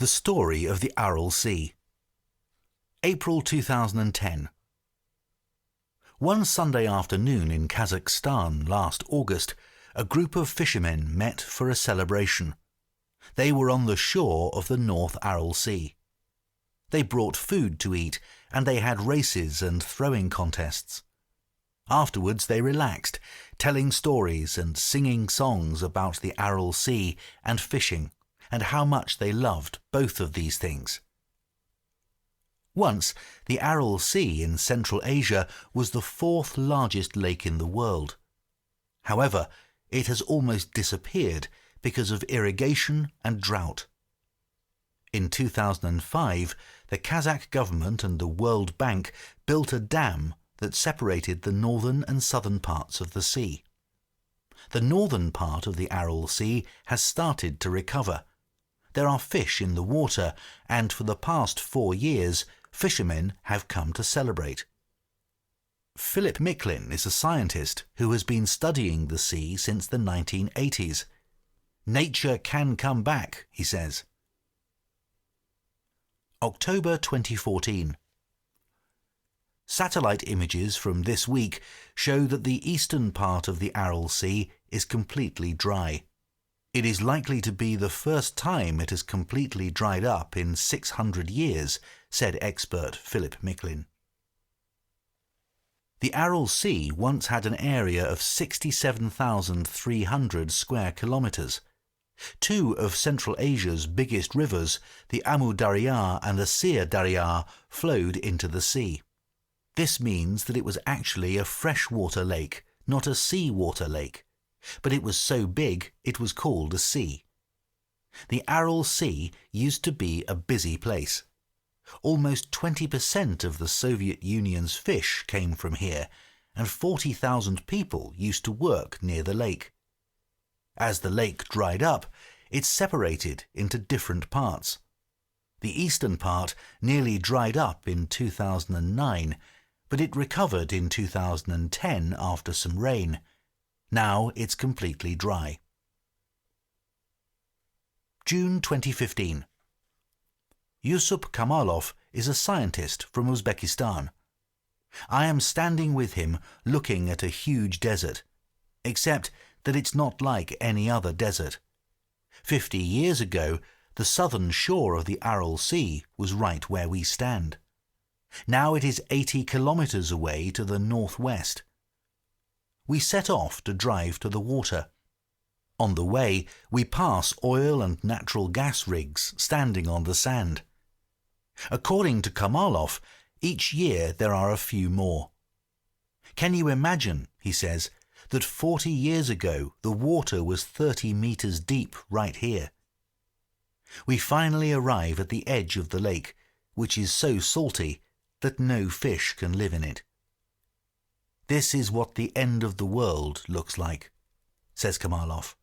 The Story of the Aral Sea. April 2010. One Sunday afternoon in Kazakhstan last August, a group of fishermen met for a celebration. They were on the shore of the North Aral Sea. They brought food to eat and they had races and throwing contests. Afterwards they relaxed, telling stories and singing songs about the Aral Sea and fishing, and how much they loved both of these things. Once, the Aral Sea in Central Asia was the fourth largest lake in the world. However, it has almost disappeared because of irrigation and drought. In 2005, the Kazakh government and the World Bank built a dam that separated the northern and southern parts of the sea. The northern part of the Aral Sea has started to recover. There are fish in the water, and for the past 4 years, fishermen have come to celebrate. Philip Miklin is a scientist who has been studying the sea since the 1980s. Nature can come back, he says. October 2014. Satellite images from this week show that the eastern part of the Aral Sea is completely dry. It is likely to be the first time it has completely dried up in 600 years, said expert Philip Miklin. The Aral Sea once had an area of 67,300 square kilometers. 2 of Central Asia's biggest rivers, the Amu Darya and the Syr Darya, flowed into the sea. This means that it was actually a freshwater lake, not a seawater lake. But it was so big it was called a sea. The Aral Sea used to be a busy place. Almost 20% of the Soviet Union's fish came from here, and 40,000 people used to work near the lake. As the lake dried up, it separated into different parts. The eastern part nearly dried up in 2009, but it recovered in 2010 after some rain. Now it's completely dry. June 2015. Yusuf Kamalov is a scientist from Uzbekistan. I am standing with him looking at a huge desert, except that it's not like any other desert. 50 years ago, the southern shore of the Aral Sea was right where we stand. Now it is 80 kilometers away to the northwest. We set off to drive to the water. On the way, we pass oil and natural gas rigs standing on the sand. According to Kamalov, each year there are a few more. Can you imagine, he says, that 40 years ago the water was 30 meters deep right here? We finally arrive at the edge of the lake, which is so salty that no fish can live in it. This is what the end of the world looks like, says Kamalov.